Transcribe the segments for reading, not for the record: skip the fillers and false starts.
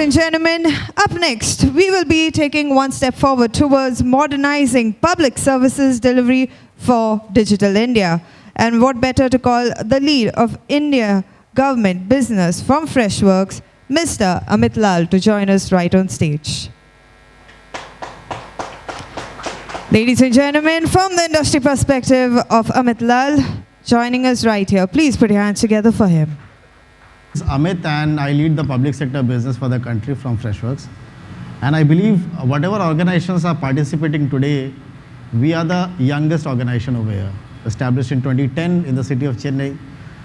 and gentlemen, up next, we will be taking one step forward towards modernizing public services delivery for Digital India. And what better to call the lead of India government business from Freshworks, Mr. Amit Lal, to join us right on stage. Ladies and gentlemen, from the industry perspective of Amit Lal, joining us right here. Please put your hands together for him. This is Amit, and I lead the public sector business for the country from Freshworks. And I believe whatever organizations are participating today, we are the youngest organization over here, established in 2010 in the city of Chennai.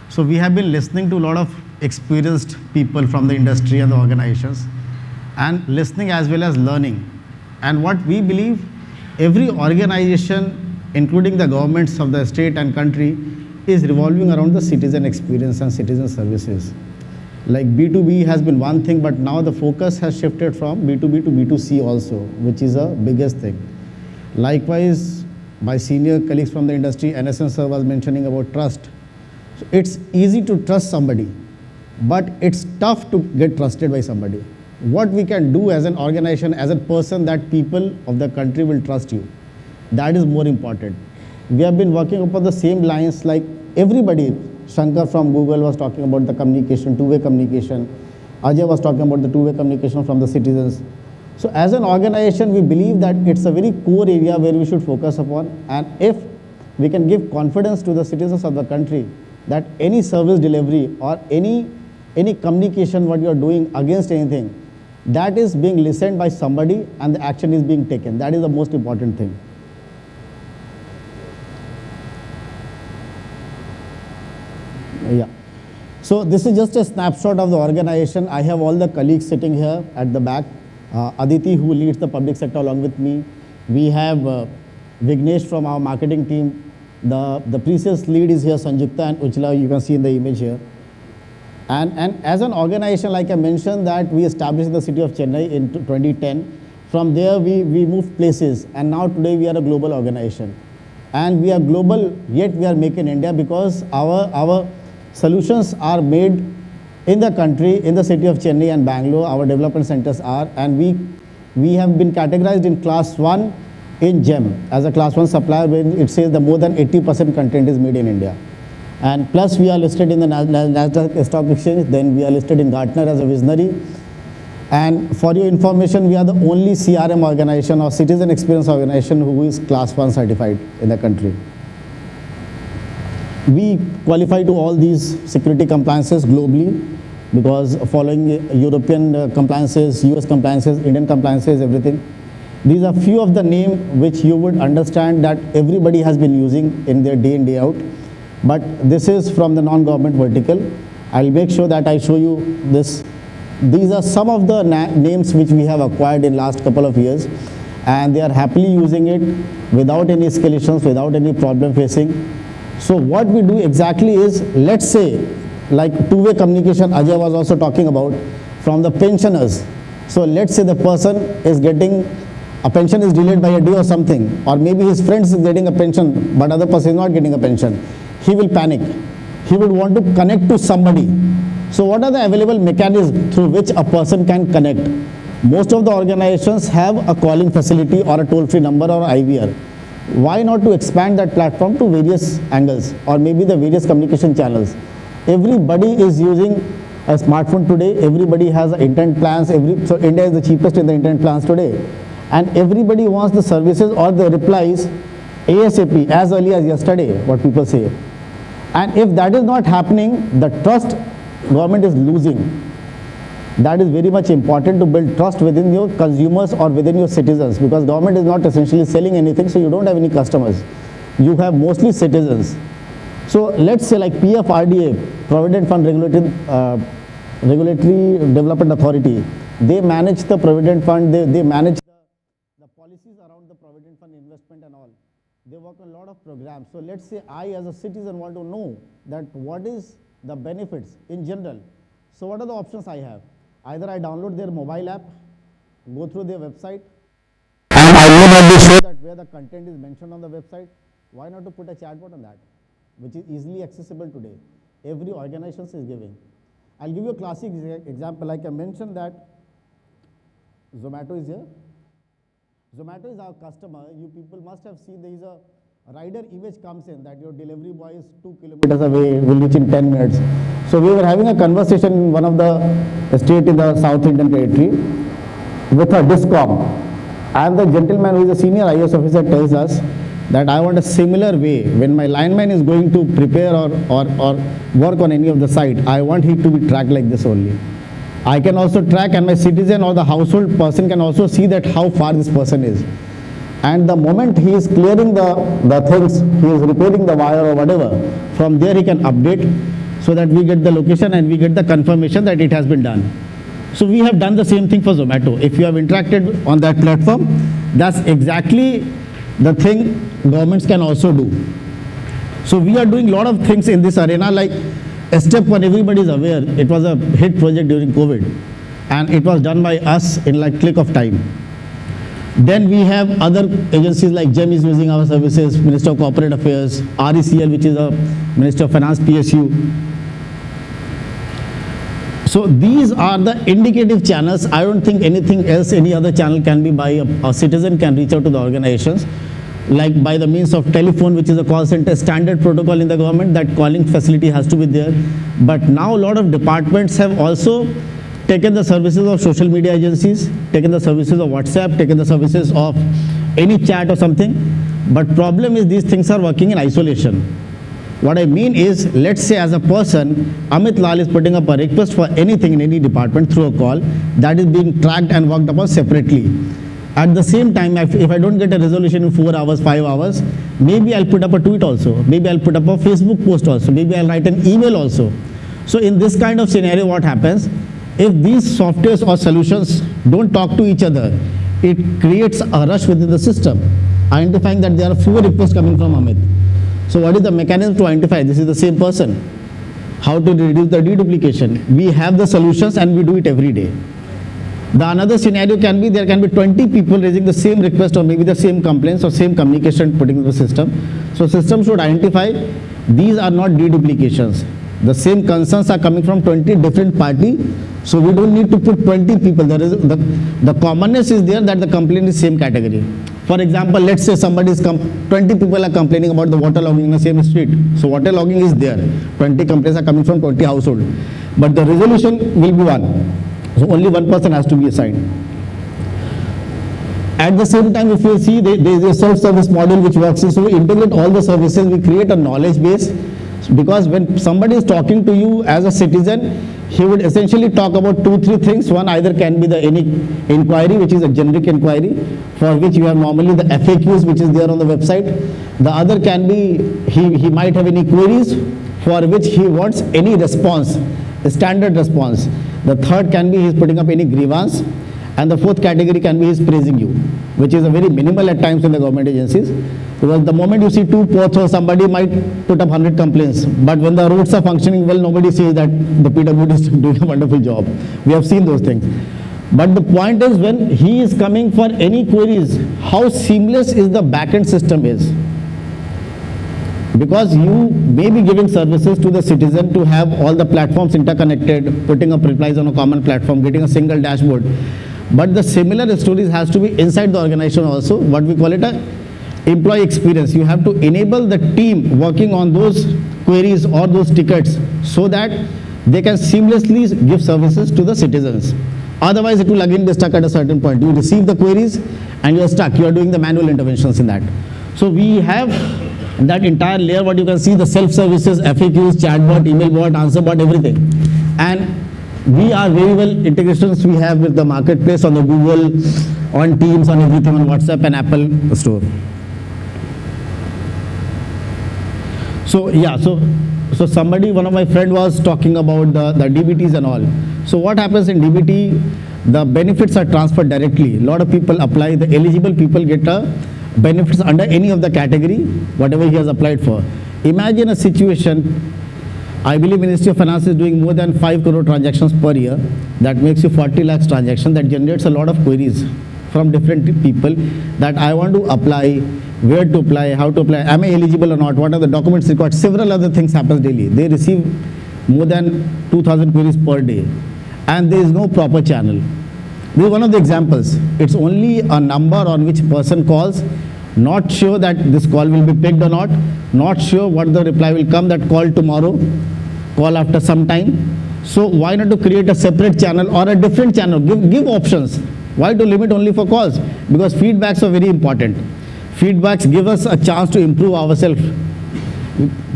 So we have been listening to a lot of experienced people from the industry and the organizations, and listening as well as learning. And what we believe, every organization, including the governments of the state and country, is revolving around the citizen experience and citizen services. Like B2B has been one thing, but now the focus has shifted from B2B to B2C also, which is a biggest thing. Likewise, my senior colleagues from the industry, NSN sir was mentioning about trust. So it's easy to trust somebody, but it's tough to get trusted by somebody. What we can do as an organization, as a person, that people of the country will trust you, that is more important. We have been working upon the same lines like everybody. Shankar from Google was talking about the communication, two-way communication. Ajay was talking about the two-way communication from the citizens. So as an organization, we believe that it's a very core area where we should focus upon. And if we can give confidence to the citizens of the country that any service delivery or any communication what you are doing against anything, that is being listened by somebody and the action is being taken. That is the most important thing. Yeah. So this is just a snapshot of the organization. I have all the colleagues sitting here at the back. Aditi, who leads the public sector along with me. We have Vignesh from our marketing team. The previous lead is here, Sanjukta and Uchla, you can see in the image here. And as an organization, like I mentioned, that we established in the city of Chennai in 2010. From there, we moved places, and now today we are a global organization. And we are global, yet we are making India, because our solutions are made in the country, in the city of Chennai and Bangalore. Our development centers are, and we have been categorized in class 1 in GEM as a class 1 supplier, where it says the more than 80% content is made in India. And plus we are listed in the Nasdaq Stock Exchange, then we are listed in Gartner as a visionary. And for your information, we are the only CRM organization or citizen experience organization who is class 1 certified in the country. We qualify to all these security compliances globally, because following European compliances, US compliances, Indian compliances, everything. These are few of the names which you would understand that everybody has been using in their day in, day out. But this is from the non-government vertical. I'll make sure that I show you this. These are some of the names which we have acquired in last couple of years, and they are happily using it without any escalations, without any problem facing. So what we do exactly is, let's say, like two-way communication Ajay was also talking about, from the pensioners. So let's say the person is getting, a pension is delayed by a day or something, or maybe his friend is getting a pension, but other person is not getting a pension. He will panic. He would want to connect to somebody. So what are the available mechanisms through which a person can connect? Most of the organizations have a calling facility or a toll-free number or IVR. Why not to expand that platform to various angles, or maybe the various communication channels? Everybody is using a smartphone today. Everybody has internet plans. So India is the cheapest in the internet plans today. And everybody wants the services or the replies ASAP, as early as yesterday, what people say. And if that is not happening, the trust government is losing. That is very much important, to build trust within your consumers or within your citizens, because government is not essentially selling anything, so you don't have any customers. You have mostly citizens. So let's say like PFRDA, Provident Fund Regulatory Development Authority, they manage the Provident Fund, they manage the policies around the Provident Fund investment and all. They work on a lot of programs. So let's say I as a citizen want to know that what is the benefits in general. So what are the options I have? Either I download their mobile app, go through their website, and I will not be sure that where the content is mentioned on the website. Why not to put a chatbot on that, which is easily accessible today? Every organization is giving. I'll give you a classic example. Like I mentioned that Zomato is here. Zomato is our customer. You people must have seen there is a rider image comes in that your delivery boy is 2 kilometers away, will reach in 10 minutes. So we were having a conversation in one of the state in the South Indian territory with a discom, and the gentleman who is a senior IAS officer tells us that I want a similar way. When my lineman is going to prepare or work on any of the site, I want him to be tracked like this only. I can also track, and my citizen or the household person can also see that how far this person is. And the moment he is clearing the things, he is repairing the wire or whatever, from there he can update so that we get the location and we get the confirmation that it has been done. So we have done the same thing for Zomato. If you have interacted on that platform, that's exactly the thing governments can also do. So we are doing a lot of things in this arena, like step one, everybody is aware, it was a hit project during COVID, and it was done by us in like click of time. Then we have other agencies like GEM is using our services, Minister of Corporate Affairs, RECL, which is a Minister of Finance PSU. So these are the indicative channels. I don't think anything else, any other channel can be by a citizen can reach out to the organizations, like by the means of telephone, which is a call center, standard protocol in the government, that calling facility has to be there. But now a lot of departments have also taken the services of social media agencies, taken the services of WhatsApp, taken the services of any chat or something. But problem is these things are working in isolation. What I mean is, let's say as a person, Amit Lal is putting up a request for anything in any department through a call, that is being tracked and worked upon separately. At the same time, if I don't get a resolution in 4 hours, 5 hours, maybe I'll put up a tweet also, maybe I'll put up a Facebook post also, maybe I'll write an email also. So in this kind of scenario, what happens? If these softwares or solutions don't talk to each other, it creates a rush within the system, identifying that there are fewer requests coming from Amit. So what is the mechanism to identify this is the same person? How to reduce the deduplication? We have the solutions and we do it every day. The another scenario can be, there can be 20 people raising the same request or maybe the same complaints or same communication putting in the system. So system should identify these are not deduplications. The same concerns are coming from 20 different parties. So we don't need to put 20 people. There is the commonness is there that the complaint is same category. For example, let's say 20 people are complaining about the water logging in the same street. So water logging is there. 20 complaints are coming from 20 households. But the resolution will be one. So only one person has to be assigned. At the same time, if you see, there is a self-service model which works. So we integrate all the services, we create a knowledge base, because when somebody is talking to you as a citizen, he would essentially talk about 2-3 things. One either can be the any inquiry, which is a generic inquiry, for which you have normally the FAQs, which is there on the website. The other can be, he might have any queries for which he wants any response, a standard response. The third can be he is putting up any grievance, and the fourth category can be he is praising you, which is a very minimal at times in the government agencies. Because the moment you see 2 potholes, somebody might put up 100 complaints. But when the roads are functioning well, nobody says that the PWD is doing a wonderful job. We have seen those things. But the point is, when he is coming for any queries, how seamless is the backend system is. Because you may be giving services to the citizen to have all the platforms interconnected, putting up replies on a common platform, getting a single dashboard. But the similar stories has to be inside the organization also, what we call it a employee experience. You have to enable the team working on those queries or those tickets so that they can seamlessly give services to the citizens. Otherwise, it will again be stuck at a certain point. You receive the queries and you are stuck. You are doing the manual interventions in that. So we have that entire layer, what you can see, the self-services, FAQs, chatbot, email bot, answer bot, everything. And we are very well integrations we have with the marketplace on the Google, on Teams, on everything, on WhatsApp and Apple Store. So yeah, so somebody, one of my friend was talking about the DBTs and all. So what happens in DBT, the benefits are transferred directly. A lot of people apply, the eligible people get benefits under any of the category, whatever he has applied for. Imagine a situation, I believe Ministry of Finance is doing more than 5 crore transactions per year. That makes you 40 lakhs transactions. That generates a lot of queries from different people that I want to apply, where to apply, how to apply, am I eligible or not, what are the documents required. Several other things happen daily. They receive more than 2,000 queries per day, and there is no proper channel. This is one of the examples. It's only a number on which person calls, not sure that this call will be picked or not sure what the reply will come, that call tomorrow, call after some time. So why not to create a separate channel or a different channel? Give options. Why to limit only for calls? Because feedbacks are very important. Feedbacks give us a chance to improve ourselves.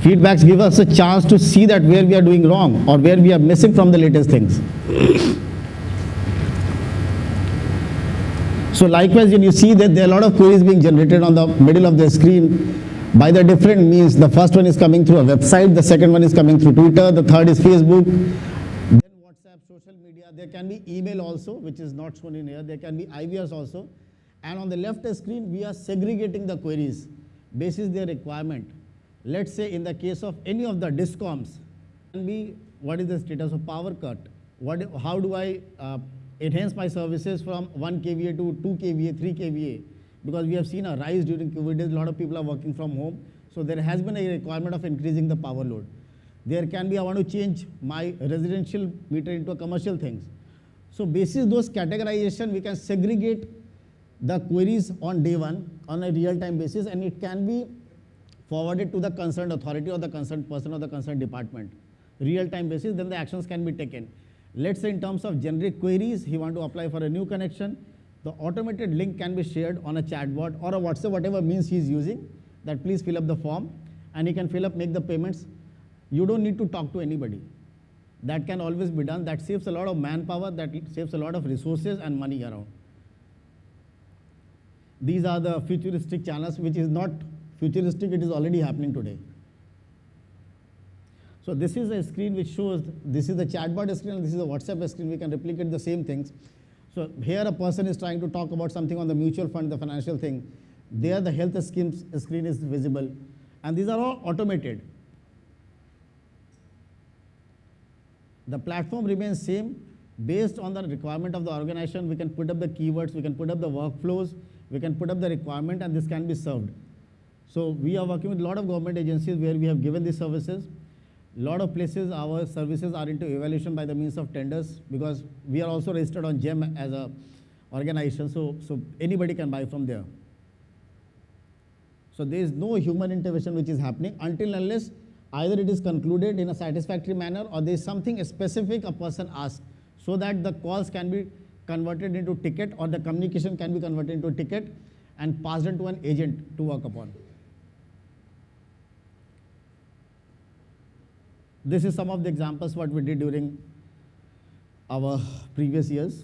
Feedbacks give us a chance to see that where we are doing wrong or where we are missing from the latest things. So likewise, when you see that there are a lot of queries being generated on the middle of the screen by the different means. The first one is coming through a website, the second one is coming through Twitter, the third is Facebook, then WhatsApp, social media. There can be email also, which is not shown in here. There can be IVRs also. And on the left screen, we are segregating the queries basis their requirement. Let's say in the case of any of the discoms, can be what is the status of power cut? How do I enhance my services from 1 kVA to 2 kVA, 3 kVA? Because we have seen a rise during COVID days, a lot of people are working from home. So there has been a requirement of increasing the power load. There can be, I want to change my residential meter into a commercial things. So basis those categorization, we can segregate the queries on day one on a real-time basis, and it can be forwarded to the concerned authority or the concerned person or the concerned department. Real-time basis, then the actions can be taken. Let's say in terms of generic queries, he want to apply for a new connection. The automated link can be shared on a chatbot or a WhatsApp, whatever means he is using, that please fill up the form, and he can fill up, make the payments. You don't need to talk to anybody. That can always be done. That saves a lot of manpower, that saves a lot of resources and money around. These are the futuristic channels, which is not futuristic, it is already happening today. So this is a screen which shows, this is the chatbot screen and this is the WhatsApp screen. We can replicate the same things. So here a person is trying to talk about something on the mutual fund, the financial thing. There the health schemes screen is visible. And these are all automated. The platform remains same. Based on the requirement of the organization, we can put up the keywords, we can put up the workflows, we can put up the requirement, and this can be served. So we are working with a lot of government agencies where we have given these services. A lot of places our services are into evaluation by the means of tenders, because we are also registered on GEM as a organization, so anybody can buy from there. So there is no human intervention which is happening until unless either it is concluded in a satisfactory manner or there is something specific a person asks, so that the calls can be converted into ticket or the communication can be converted into a ticket and passed on to an agent to work upon. This is some of the examples what we did during our previous years.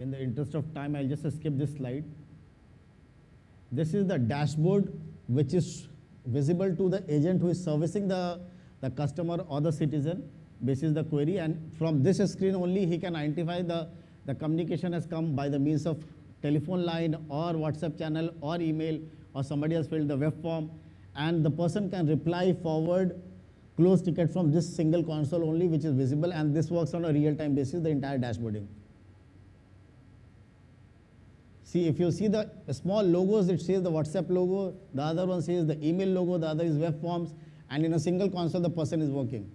In the interest of time, I'll just skip this slide. This is the dashboard which is visible to the agent who is servicing the customer or the citizen basis the query, and from this screen only he can identify the communication has come by the means of telephone line or WhatsApp channel or email, or somebody has filled the web form, and the person can reply, forward, close ticket from this single console only, which is visible, and this works on a real-time basis, the entire dashboarding. See, if you see the small logos, it says the WhatsApp logo, the other one says the email logo, the other is web forms, and in a single console the person is working.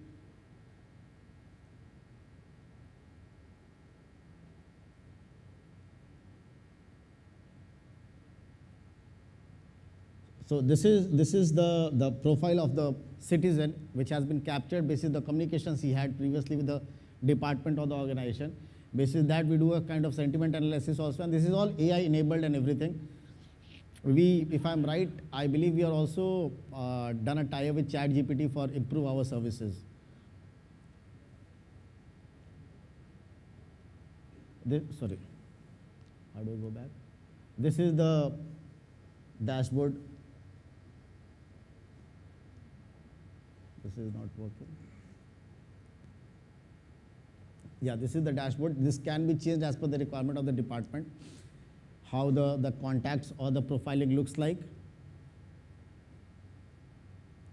So this is the profile of the citizen which has been captured basis the communications he had previously with the department or the organization. Basis that we do a kind of sentiment analysis also, and this is all AI enabled and everything. We, if I'm right, I believe we are also done a tie-up with ChatGPT for improve our services. Sorry, how do I go back? This is the dashboard. This is not working. Yeah, this is the dashboard. This can be changed as per the requirement of the department, how the contacts or the profiling looks like.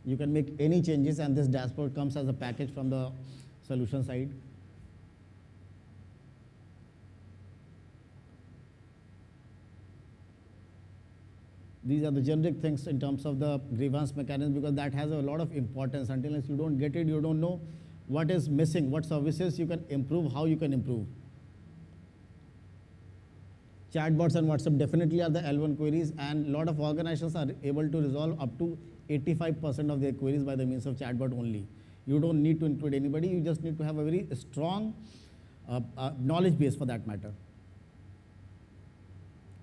You can make any changes, and this dashboard comes as a package from the solution side. These are the generic things in terms of the grievance mechanism, because that has a lot of importance. Until you don't get it, you don't know what is missing, what services you can improve, how you can improve. Chatbots and WhatsApp definitely are the L1 queries, and a lot of organizations are able to resolve up to 85% of their queries by the means of chatbot only. You don't need to include anybody, you just need to have a very strong knowledge base for that matter.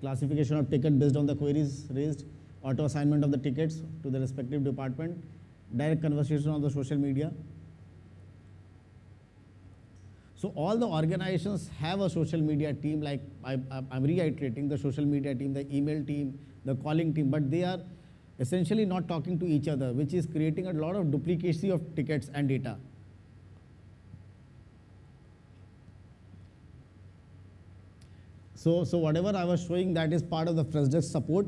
Classification of ticket based on the queries raised, auto assignment of the tickets to the respective department, direct conversation on the social media. So all the organizations have a social media team, like I'm reiterating, the social media team, the email team, the calling team, but they are essentially not talking to each other, which is creating a lot of duplicacy of tickets and data. So whatever I was showing, that is part of the Freshdesk support,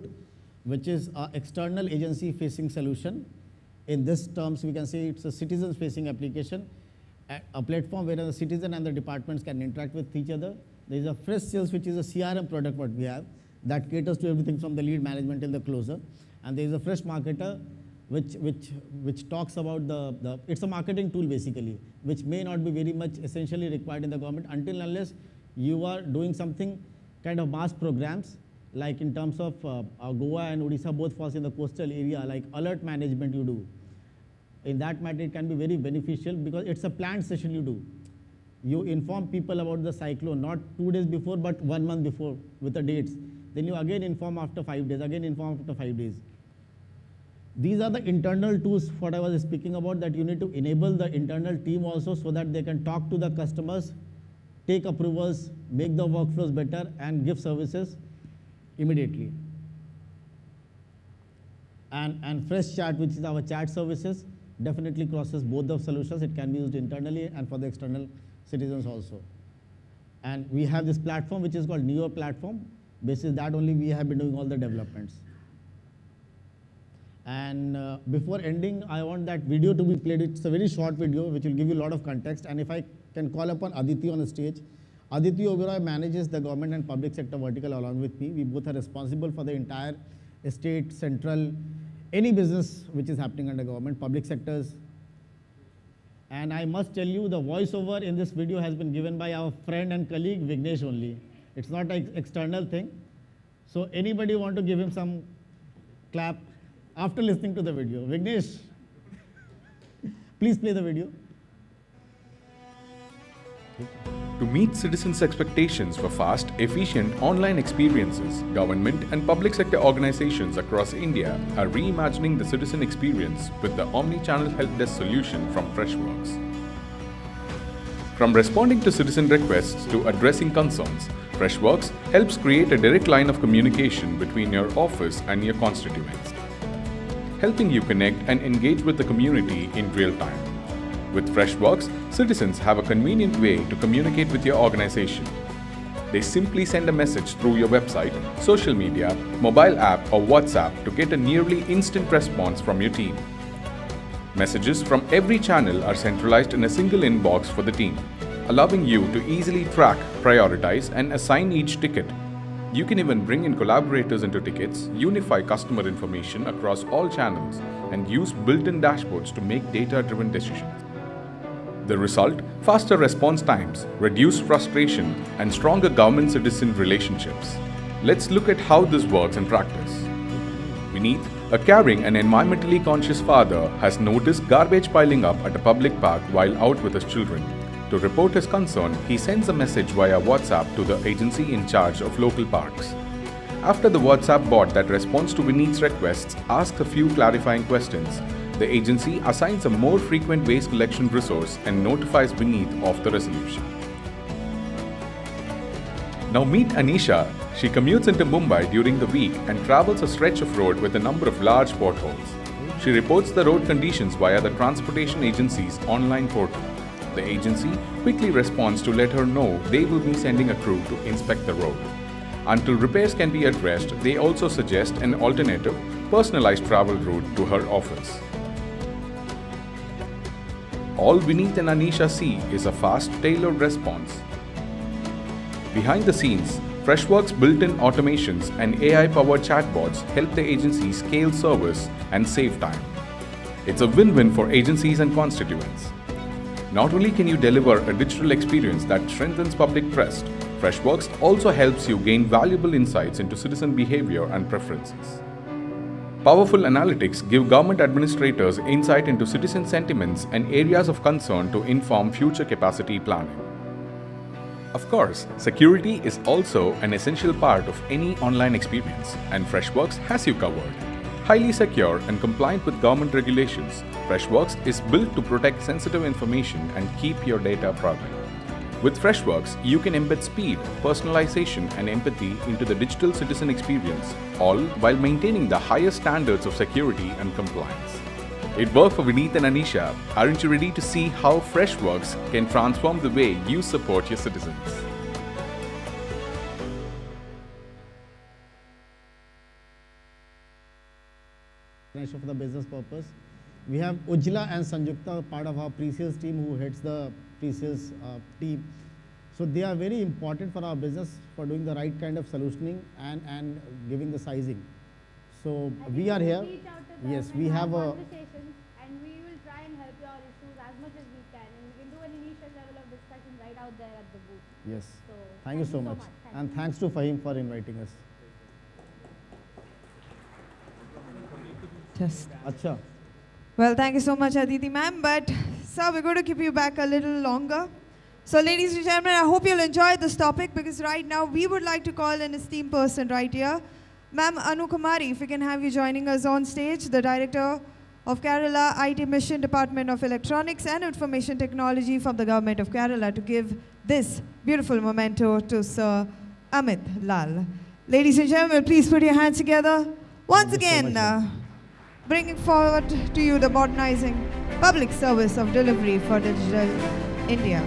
which is an external agency facing solution. In this terms, we can say it's a citizens facing application, a platform where the citizen and the departments can interact with each other. There is a Fresh Sales, which is a CRM product what we have, that caters to everything from the lead management till the closer. And there is a Fresh Marketer, which talks about it's a marketing tool basically, which may not be very much essentially required in the government until unless you are doing something kind of mass programs, like in terms of Goa and Odisha both falls in the coastal area, like alert management you do. In that matter, it can be very beneficial because it's a planned session you do. You inform people about the cyclone, not 2 days before, but 1 month before with the dates. Then you again inform after 5 days, again inform after 5 days. These are the internal tools what I was speaking about, that you need to enable the internal team also so that they can talk to the customers, take approvals, make the workflows better, and give services immediately. And Fresh Chat, which is our chat services, definitely crosses both the solutions. It can be used internally and for the external citizens also. And we have this platform which is called Neo platform. Basis that only we have been doing all the developments. And before ending, I want that video to be played. It's a very short video which will give you a lot of context. And if I can call upon Aditi on the stage. Aditi 𝕯𝖎𝖏𝖈 manages the government and public sector vertical along with me. We both are responsible for the entire state, central, any business which is happening under government, public sectors. And I must tell you, the voiceover in this video has been given by our friend and colleague Vignesh only. It's not an external thing. So anybody want to give him some clap after listening to the video? Vignesh, please play the video. To meet citizens' expectations for fast, efficient online experiences, government and public sector organizations across India are reimagining the citizen experience with the omni-channel help desk solution from Freshworks. From responding to citizen requests to addressing concerns, Freshworks helps create a direct line of communication between your office and your constituents, helping you connect and engage with the community in real time. With Freshworks, citizens have a convenient way to communicate with your organization. They simply send a message through your website, social media, mobile app or WhatsApp to get a nearly instant response from your team. Messages from every channel are centralized in a single inbox for the team, allowing you to easily track, prioritize and assign each ticket. You can even bring in collaborators into tickets, unify customer information across all channels, and use built-in dashboards to make data-driven decisions. The result? Faster response times, reduced frustration, and stronger government-citizen relationships. Let's look at how this works in practice. Vineet, a caring and environmentally conscious father, has noticed garbage piling up at a public park while out with his children. To report his concern, he sends a message via WhatsApp to the agency in charge of local parks. After the WhatsApp bot that responds to Vineet's requests asks a few clarifying questions, the agency assigns a more frequent waste collection resource and notifies Vineet of the resolution. Now meet Anisha. She commutes into Mumbai during the week and travels a stretch of road with a number of large potholes. She reports the road conditions via the transportation agency's online portal. The agency quickly responds to let her know they will be sending a crew to inspect the road. Until repairs can be addressed, they also suggest an alternative, personalized travel route to her office. All Vineet and Anisha see is a fast, tailored response. Behind the scenes, Freshworks' built-in automations and AI-powered chatbots help the agency scale service and save time. It's a win-win for agencies and constituents. Not only can you deliver a digital experience that strengthens public trust, Freshworks also helps you gain valuable insights into citizen behavior and preferences. Powerful analytics give government administrators insight into citizen sentiments and areas of concern to inform future capacity planning. Of course, security is also an essential part of any online experience, and Freshworks has you covered. Highly secure and compliant with government regulations, Freshworks is built to protect sensitive information and keep your data private. With Freshworks, you can embed speed, personalization, and empathy into the digital citizen experience, all while maintaining the highest standards of security and compliance. It worked for Vineet and Anisha. Aren't you ready to see how Freshworks can transform the way you support your citizens? For the business purpose. We have Ujjwala and Sanjukta, part of our pre-sales team, who heads the pre-sales team. So they are very important for our business for doing the right kind of solutioning and giving the sizing. So we are here. Yes, we have a conversations, and we will try and help your issues as much as we can, and we can do an initial level of discussion right out there at the booth. yes. So Thank you so much. And thanks to Fahim for inviting us. Just. Acha. Well, thank you so much, Aditi ma'am. But, sir, we're going to keep you back a little longer. So, ladies and gentlemen, I hope you'll enjoy this topic, because right now we would like to call an esteemed person right here. Ma'am Anu Kumari, if we can have you joining us on stage, the Director of Kerala IT Mission Department of Electronics and Information Technology from the Government of Kerala, to give this beautiful memento to Sir Amit Lal. Ladies and gentlemen, please put your hands together. Once again, bringing forward to you the Modernizing Public Service of Delivery for Digital India.